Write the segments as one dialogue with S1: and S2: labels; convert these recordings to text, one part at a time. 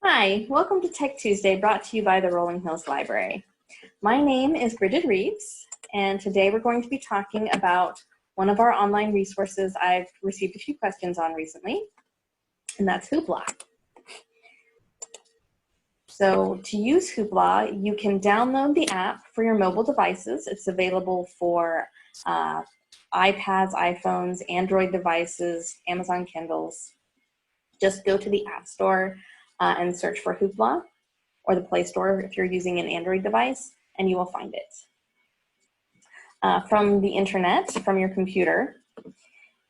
S1: Hi, welcome to Tech Tuesday, brought to you by the Rolling Hills Library. My name is Bridget Reeves, and today we're going to be talking about one of our online resources I've received a few questions on recently, and that's Hoopla. So to use Hoopla, you can download the app for your mobile devices. It's available for iPads, iPhones, Android devices, Amazon Kindles. Just go to the App Store and search for Hoopla, or the Play Store if you're using an Android device, and you will find it. From the internet, from your computer,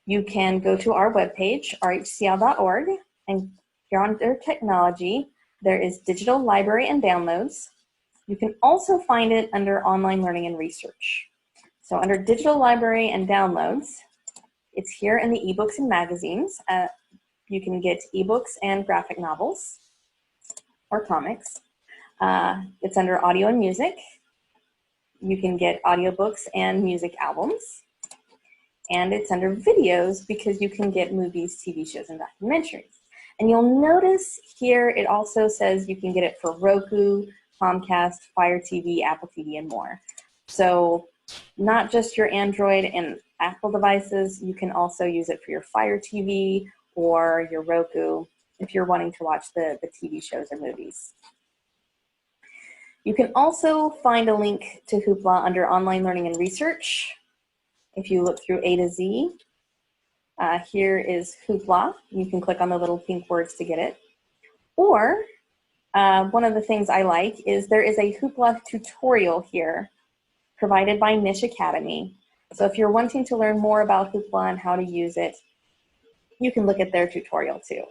S1: you can go to our webpage, rhcl.org, and here under technology, there is digital library and downloads. You can also find it under online learning and research. So under digital library and downloads, it's here in the ebooks and magazines. You can get ebooks and graphic novels or comics. It's under audio and music. You can get audiobooks and music albums. And it's under videos because you can get movies, TV shows, and documentaries. And you'll notice here it also says you can get it for Roku, Comcast, Fire TV, Apple TV, and more. So not just your Android and Apple devices, you can also use it for your Fire TV or your Roku if you're wanting to watch the TV shows or movies. You can also find a link to Hoopla under online learning and research. If you look through A to Z, here is Hoopla. You can click on the little pink words to get it. Or one of the things I like is there is a Hoopla tutorial here provided by Niche Academy. So if you're wanting to learn more about Hoopla and how to use it, you can look at their tutorial too.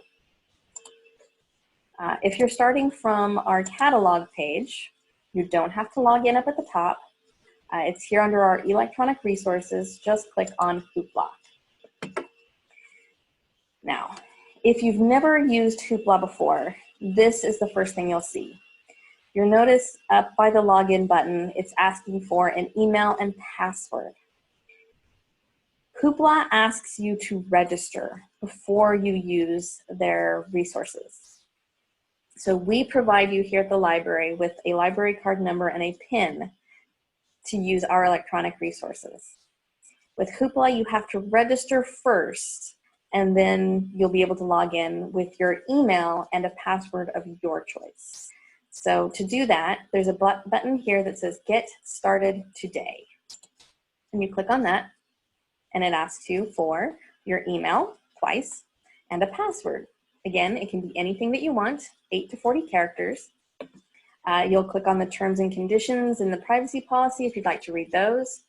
S1: If you're starting from our catalog page, you don't have to log in up at the top. It's here under our electronic resources. Just click on Hoopla. Now, if you've never used Hoopla before, this is the first thing you'll see. You'll notice up by the login button, it's asking for an email and password. Hoopla asks you to register before you use their resources. So we provide you here at the library with a library card number and a PIN to use our electronic resources. With Hoopla, you have to register first, and then you'll be able to log in with your email and a password of your choice. So to do that, there's a button here that says Get Started Today. And you click on that, and it asks you for your email twice and a password. Again, it can be anything that you want, 8 to 40 characters. You'll click on the terms and conditions and the privacy policy if you'd like to read those.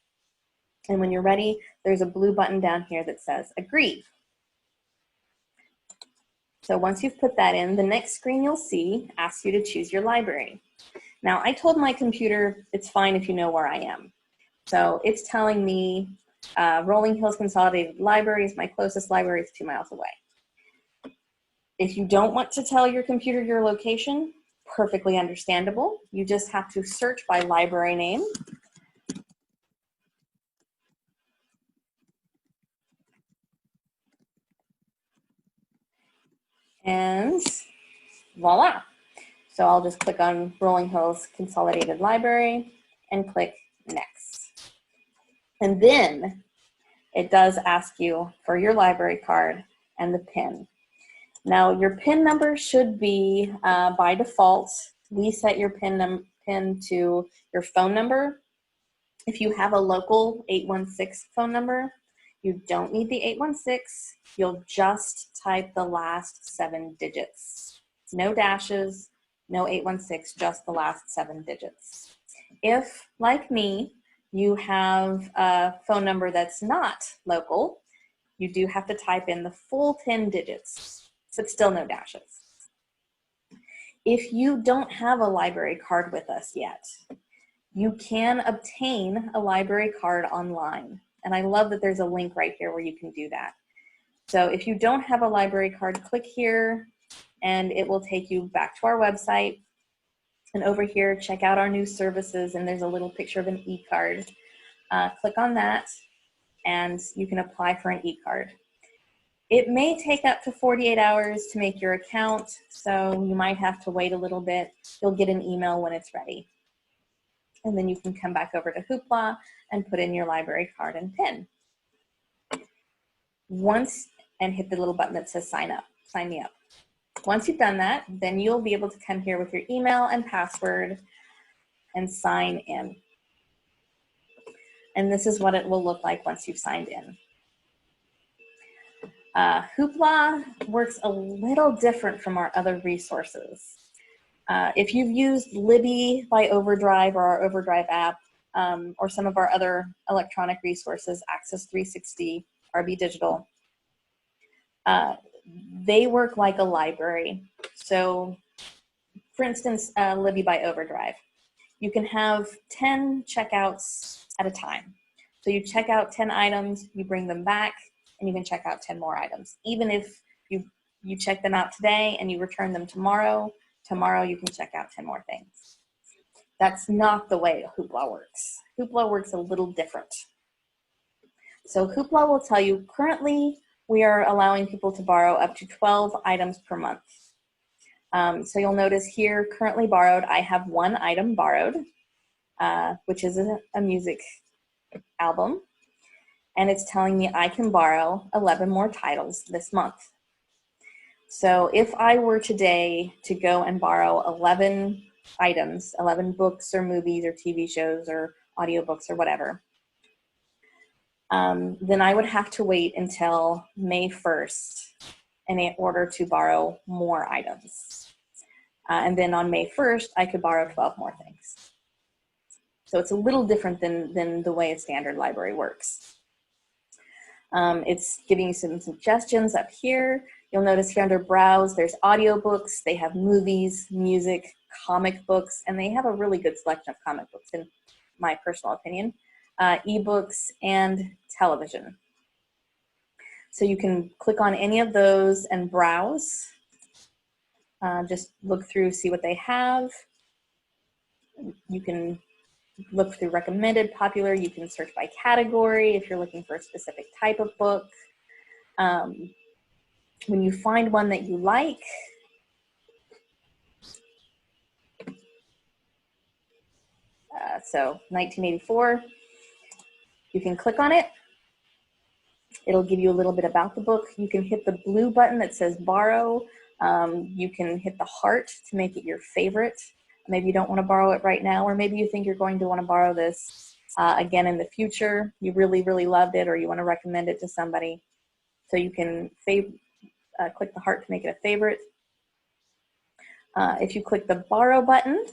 S1: And when you're ready, there's a blue button down here that says Agree. So once you've put that in, the next screen you'll see asks you to choose your library. Now, I told my computer it's fine if you know where I am. So it's telling me Rolling Hills Consolidated Library is my closest library. It's 2 miles away. If you don't want to tell your computer your location, perfectly understandable. You just have to search by library name. And voila. So I'll just click on Rolling Hills Consolidated Library and click Next. And then it does ask you for your library card and the PIN. Now, your PIN number should be, by default, we set your PIN to your phone number. If you have a local 816 phone number, you don't need the 816. You'll just type the last 7 digits. No dashes, no 816, just the last 7 digits. If, like me, you have a phone number that's not local, you do have to type in the full 10 digits. But still no dashes. If you don't have a library card with us yet, you can obtain a library card online. And I love that there's a link right here where you can do that. So if you don't have a library card, click here and it will take you back to our website. And over here, check out our new services, and there's a little picture of an e-card. Click on that and you can apply for an e-card. It may take up to 48 hours to make your account, so you might have to wait a little bit. You'll get an email when it's ready. And then you can come back over to Hoopla and put in your library card and PIN. And hit the little button that says sign up, sign me up. Once you've done that, then you'll be able to come here with your email and password and sign in. And this is what it will look like once you've signed in. Hoopla works a little different from our other resources. If you've used Libby by Overdrive or our Overdrive app, or some of our other electronic resources, Access 360, RB Digital, they work like a library. So for instance, Libby by Overdrive, you can have 10 checkouts at a time. So you check out 10 items, you bring them back, and you can check out 10 more items. Even if you check them out today and you return them tomorrow you can check out 10 more things. That's not the way Hoopla works. Hoopla works a little different. So Hoopla will tell you currently we are allowing people to borrow up to 12 items per month. So you'll notice here, currently borrowed, I have one item borrowed, which is a music album. And it's telling me I can borrow 11 more titles this month. So if I were today to go and borrow 11 items, 11 books or movies or TV shows or audiobooks or whatever, then I would have to wait until May 1st in order to borrow more items. And then on May 1st, I could borrow 12 more things. So it's a little different than the way a standard library works. It's giving you some suggestions up here. You'll notice here under Browse, there's audiobooks, they have movies, music, comic books, and they have a really good selection of comic books, in my personal opinion, ebooks, and television. So you can click on any of those and browse. Just look through, see what they have. You can look through recommended, popular. You can search by category if you're looking for a specific type of book. When you find one that you like, so 1984, you can click on it. It'll give you a little bit about the book. You can hit the blue button that says borrow. You can hit the heart to make it your favorite. Maybe you don't want to borrow it right now, or maybe you think you're going to want to borrow this again in the future. You really, really loved it, or you want to recommend it to somebody. So you can click the heart to make it a favorite. If you click the borrow button,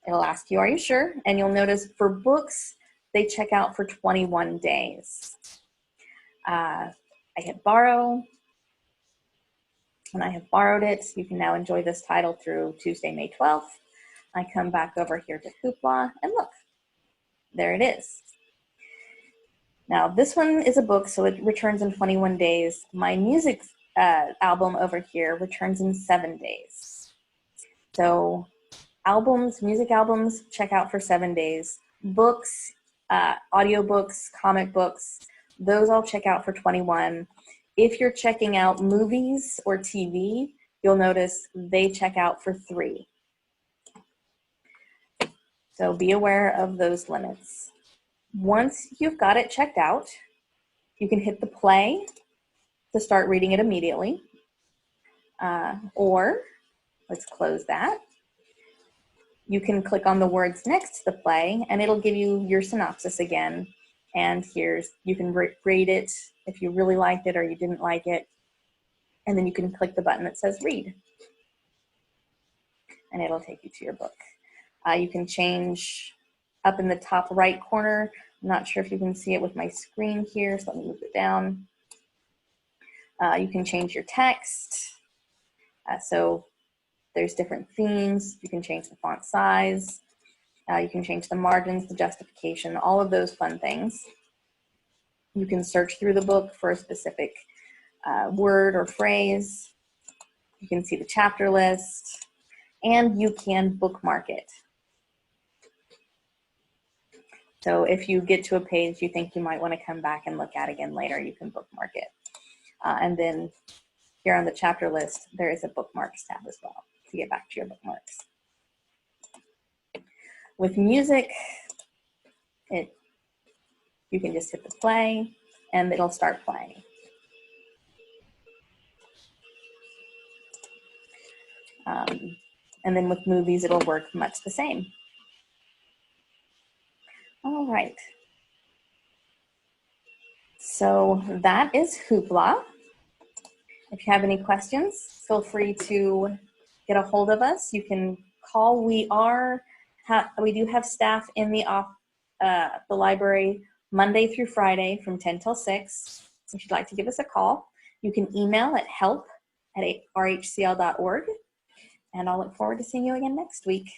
S1: it'll ask you, are you sure? And you'll notice for books, they check out for 21 days. I hit borrow, and I have borrowed it. You can now enjoy this title through Tuesday, May 12th. I come back over here to Hoopla, and look, there it is. Now, this one is a book, so it returns in 21 days. My music album over here returns in 7 days. So albums, music albums, check out for 7 days. Books, audiobooks, comic books, those all check out for 21. If you're checking out movies or TV, you'll notice they check out for 3. So be aware of those limits. Once you've got it checked out, you can hit the play to start reading it immediately. Or, let's close that. You can click on the words next to the play, and it'll give you your synopsis again. And you can rate it if you really liked it or you didn't like it. And then you can click the button that says read. And it'll take you to your book. You can change up in the top right corner. I'm not sure if you can see it with my screen here, so let me move it down. You can change your text. So there's different themes. You can change the font size. You can change the margins, the justification, all of those fun things. You can search through the book for a specific word or phrase. You can see the chapter list, and you can bookmark it. So if you get to a page you think you might want to come back and look at again later, you can bookmark it. And then here on the chapter list, there is a bookmarks tab as well to get back to your bookmarks. With music, you can just hit the play and it'll start playing. And then with movies, it'll work much the same. All right. So that is Hoopla. If you have any questions, feel free to get a hold of us. You can call. We do have staff in the library Monday through Friday from 10 till 6. If you'd like to give us a call, you can email at help@rhcl.org. And I'll look forward to seeing you again next week.